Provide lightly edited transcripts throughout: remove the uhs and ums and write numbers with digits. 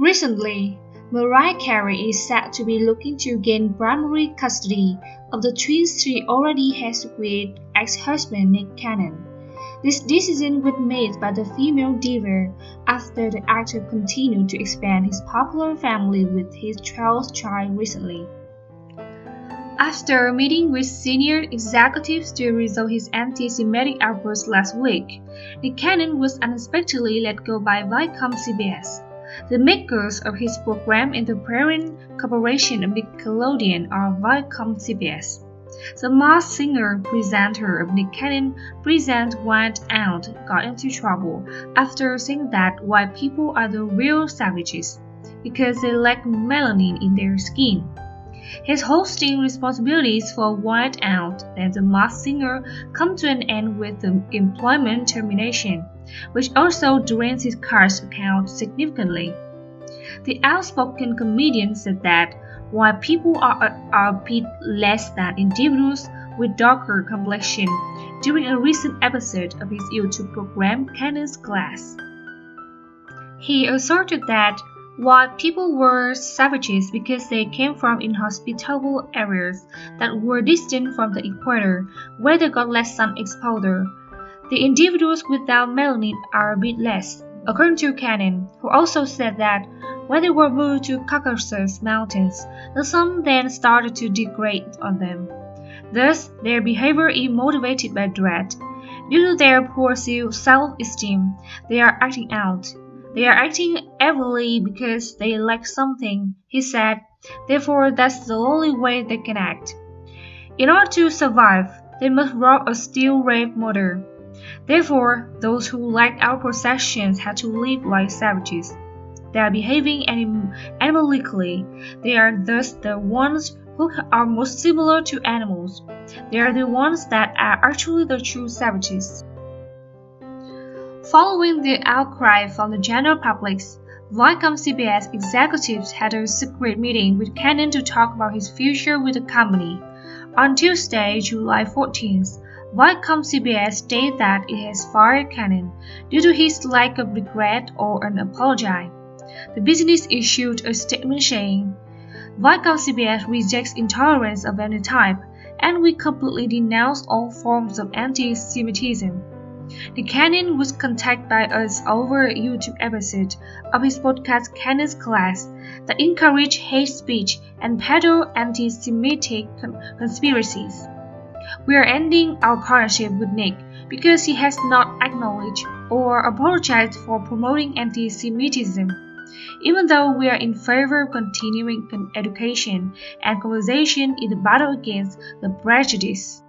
Recently, Mariah Carey is said to be looking to gain primary custody of the twins she already has with ex-husband Nick Cannon. This decision was made by the female diva after the actor continued to expand his popular family with his 12th child recently. After meeting with senior executives to resolve his anti-Semitic outburst last week, Nick Cannon was unexpectedly let go by Viacom CBS. The makers of his program and the parent corporation of Nickelodeon are Viacom CBS. The Masked Singer presenter of Nick Cannon presents White Out got into trouble after saying that white people are the real savages because they lack melanin in their skin. His hosting responsibilities for White Out and The Masked Singer come to an end with the employment termination, which also drains his cash account significantly. The outspoken comedian said that white people are a bit less than individuals with darker complexion during a recent episode of his YouTube program Cannon's Class. He asserted that white people were savages because they came from inhospitable areas that were distant from the equator, where they got less sun exposure. The individuals without melanin are a bit less, according to Cannon, who also said that when they were moved to Caucasus Mountains, the sun then started to degrade on them. Thus, their behavior is motivated by dread. Due to their poor self-esteem, they are acting out. They are acting evilly because they lack something, he said. Therefore, that's the only way they can act. In order to survive, they must rob or steal, rape, murder. Therefore, those who lack our possessions have to live like savages. They are behaving animalically. They are thus the ones who are most similar to animals. They are the ones that are actually the true savages. Following the outcry from the general public, Viacom CBS executives had a secret meeting with Cannon to talk about his future with the company. On Tuesday, July 14th, Viacom CBS stated that it has fired Cannon due to his lack of regret or an apology. The business issued a statement saying, Viacom CBS rejects intolerance of any type, and we completely denounce all forms of anti-Semitism. Nick Cannon was contacted by us over a YouTube episode of his podcast Cannon's Class that encouraged hate speech and peddle anti-Semitic conspiracies. We are ending our partnership with Nick because he has not acknowledged or apologized for promoting anti-Semitism. Even though we are in favor of continuing education and conversation in the battle against the prejudice.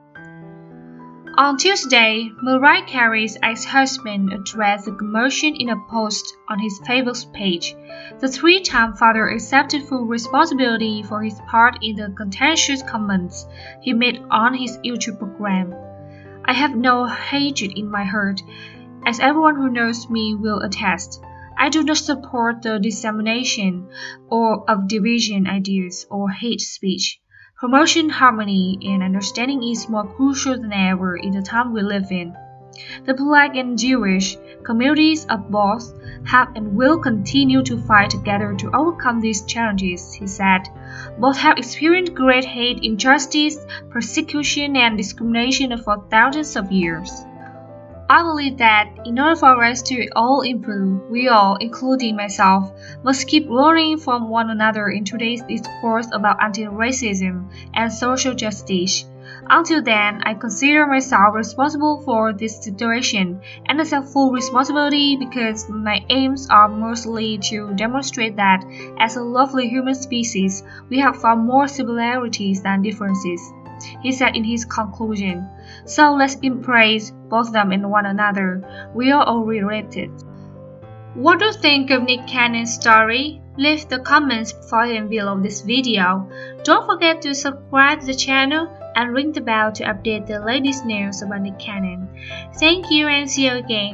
On Tuesday, Mariah Carey's ex-husband addressed the commotion in a post on his Facebook page. The three-time father accepted full responsibility for his part in the contentious comments he made on his YouTube program. I have no hatred in my heart, as everyone who knows me will attest. I do not support the dissemination of division ideas or hate speech. Promotion, harmony, and understanding is more crucial than ever in the time we live in. The Black and Jewish communities of both have and will continue to fight together to overcome these challenges, he said. Both have experienced great hate, injustice, persecution, and discrimination for thousands of years. I believe that in order for us to all improve, we all, including myself, must keep learning from one another in today's discourse about anti-racism and social justice. Until then, I consider myself responsible for this situation and accept full responsibility because my aims are mostly to demonstrate that as a lovely human species, we have far more similarities than differences, he said in his conclusion. So let's embrace both them and one another. We are all related. What do you think of Nick Cannon's story? Leave the comments for him below this video. Don't forget to subscribe to the channel and ring the bell to update the latest news about Nick Cannon. Thank you and see you again.